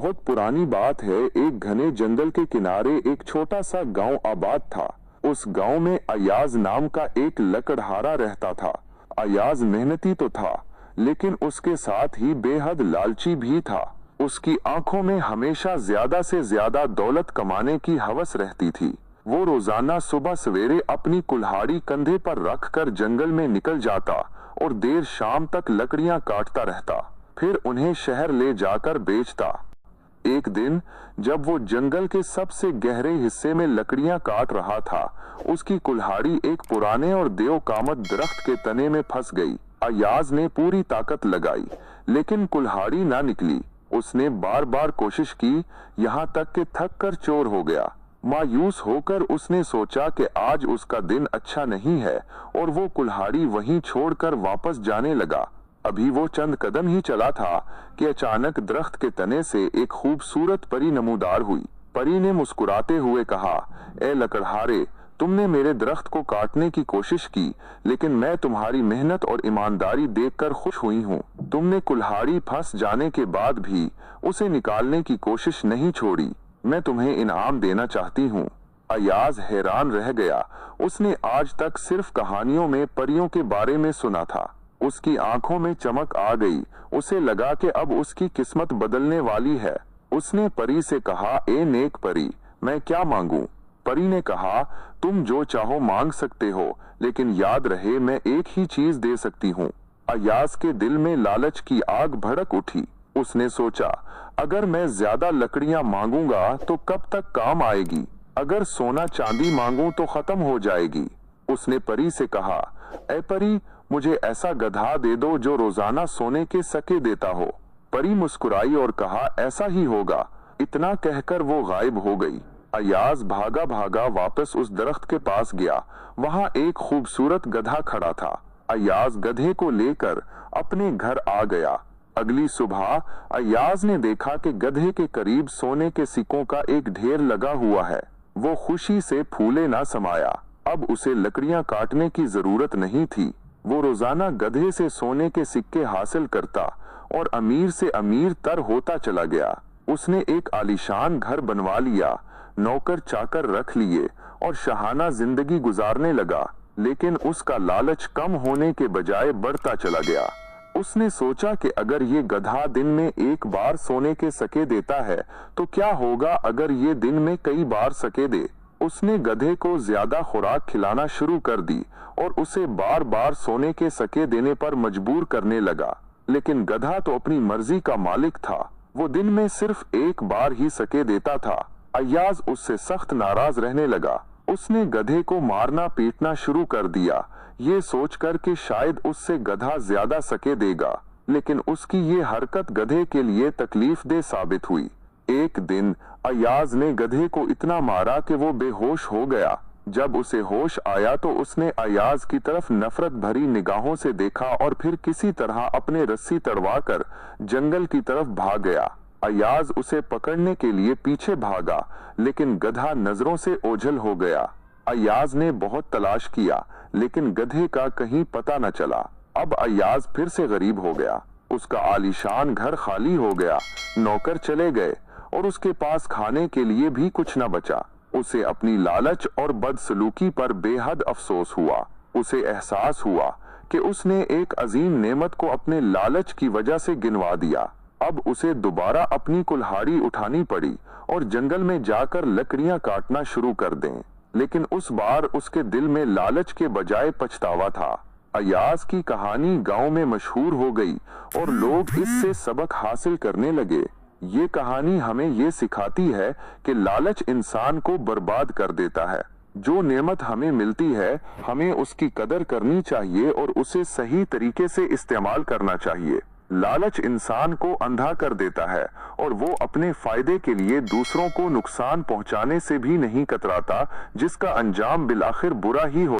बहुत पुरानी बात है। एक घने जंगल के किनारे एक छोटा सा गांव आबाद था। उस गांव में अय्याज नाम का एक लकड़हारा रहता था। अय्याज मेहनती तो था, लेकिन उसके साथ ही बेहद लालची भी था। उसकी आंखों में हमेशा ज्यादा से ज्यादा दौलत कमाने की हवस रहती थी। वो रोजाना सुबह सवेरे अपनी कुल्हाड़ी कंधे पर रखकर जंगल में निकल जाता और देर शाम तक लकड़ियां काटता रहता, फिर उन्हें शहर ले जाकर बेचता। एक दिन जब वो जंगल के सबसे गहरे हिस्से में लकड़ियां काट रहा था, उसकी कुल्हाड़ी एक पुराने और देवकामत दरख्त के तने में फंस गई। अय्याज ने पूरी ताकत लगाई, लेकिन कुल्हाड़ी ना निकली। उसने बार बार कोशिश की, यहाँ तक कि थक कर चोर हो गया। मायूस होकर उसने सोचा कि आज उसका दिन अच्छा नहीं है और वो कुल्हाड़ी वहीं छोड़कर वापस जाने लगा। अभी वो चंद कदम ही चला था कि अचानक दरख्त के तने से एक खूबसूरत परी नमूदार हुई। परी ने मुस्कुराते हुए कहा, ए लकड़हारे, तुमने मेरे दरख्त को काटने की कोशिश की, लेकिन मैं तुम्हारी मेहनत और ईमानदारी देखकर खुश हुई हूँ। तुमने कुल्हाड़ी फंस जाने के बाद भी उसे निकालने की कोशिश नहीं छोड़ी। मैं तुम्हें इनाम देना चाहती हूँ। अय्याज हैरान रह गया। उसने आज तक सिर्फ कहानियों में परियों के बारे में सुना था। उसकी आंखों में चमक आ गई। उसे लगा कि अब उसकी किस्मत बदलने वाली है। उसने परी से कहा, ए नेक परी, मैं क्या मांगूं? परी ने कहा, तुम जो चाहो मांग सकते हो, लेकिन याद रहे मैं एक ही चीज दे सकती हूँ। अय्याज के दिल में लालच की आग भड़क उठी। उसने सोचा, अगर मैं ज्यादा लकड़ियां मांगूंगा तो कब तक काम आएगी? अगर सोना चांदी मांगूं तो खत्म हो जाएगी। उसने परी से कहा, ए परी, मुझे ऐसा गधा दे दो जो रोजाना सोने के सके देता हो। परी मुस्कुराई और कहा, ऐसा ही होगा। इतना कहकर वो गायब हो गई। अय्याज भागा भागा वापस उस दरख्त के पास गया। वहां एक खूबसूरत गधा खड़ा था। अय्याज गधे को लेकर अपने घर आ गया। अगली सुबह अय्याज ने देखा कि गधे के करीब सोने के सिक्कों का एक ढेर लगा हुआ है। वो खुशी से फूले ना समाया। अब उसे लकड़ियां काटने की जरूरत नहीं थी। वो रोजाना गधे से सोने के सिक्के हासिल करता और अमीर से अमीर तर होता चला गया। उसने एक आलीशान घर बनवा लिया, नौकर चाकर रख लिए और शाहाना जिंदगी गुजारने लगा। लेकिन उसका लालच कम होने के बजाय बढ़ता चला गया। उसने सोचा कि अगर ये गधा दिन में एक बार सोने के सके देता है तो क्या होगा अगर ये दिन में कई बार सके दे। उसने गधे को ज्यादा खुराक खिलाना शुरू कर दी और उसे बार बार सोने के सके देने पर मजबूर करने लगा। लेकिन गधा तो अपनी मर्जी का मालिक था। वो दिन में सिर्फ एक बार ही सके देता था। अय्याज उससे सख्त नाराज रहने लगा। उसने गधे को मारना पीटना शुरू कर दिया, ये सोचकर कि शायद उससे गधा ज्यादा सके देगा। लेकिन उसकी ये हरकत गधे के लिए तकलीफदेह साबित हुई। एक दिन अय्याज ने गधे को इतना मारा कि वो बेहोश हो गया। जब उसे होश आया तो उसने अय्याज की तरफ नफरत भरी निगाहों से देखा और फिर किसी तरह अपने रस्सी तड़वाकर जंगल की तरफ भाग गया। अय्याज उसे पकड़ने के लिए पीछे भागा, लेकिन गधा नजरों से ओझल हो गया। अय्याज ने बहुत तलाश किया, लेकिन गधे का कहीं पता न चला। अब अय्याज फिर से गरीब हो गया। उसका आलीशान घर खाली हो गया, नौकर चले गए और उसके पास खाने के लिए भी कुछ न बचा। उसे अपनी लालच और बदसलूकी पर बेहद अफसोस हुआ। उसे एहसास हुआ कि उसने एक अजीम नेमत को अपने लालच की वजह से गिनवा दिया। अब उसे दोबारा अपनी कुल्हाड़ी उठानी पड़ी और जंगल में जाकर लकड़ियां काटना शुरू कर दें। लेकिन उस बार उसके दिल में लालच के बजाय पछतावा था। अय्याज की कहानी गांव में मशहूर हो गई और लोग इससे सबक हासिल करने लगे। ये कहानी हमें ये सिखाती है कि लालच इंसान को बर्बाद कर देता है। जो नेमत हमें मिलती है, हमें उसकी कदर करनी चाहिए और उसे सही तरीके से इस्तेमाल करना चाहिए। लालच इंसान को अंधा कर देता है और वो अपने फायदे के लिए दूसरों को नुकसान पहुंचाने से भी नहीं कतराता, जिसका अंजाम बिलाखिर बुरा ही हो।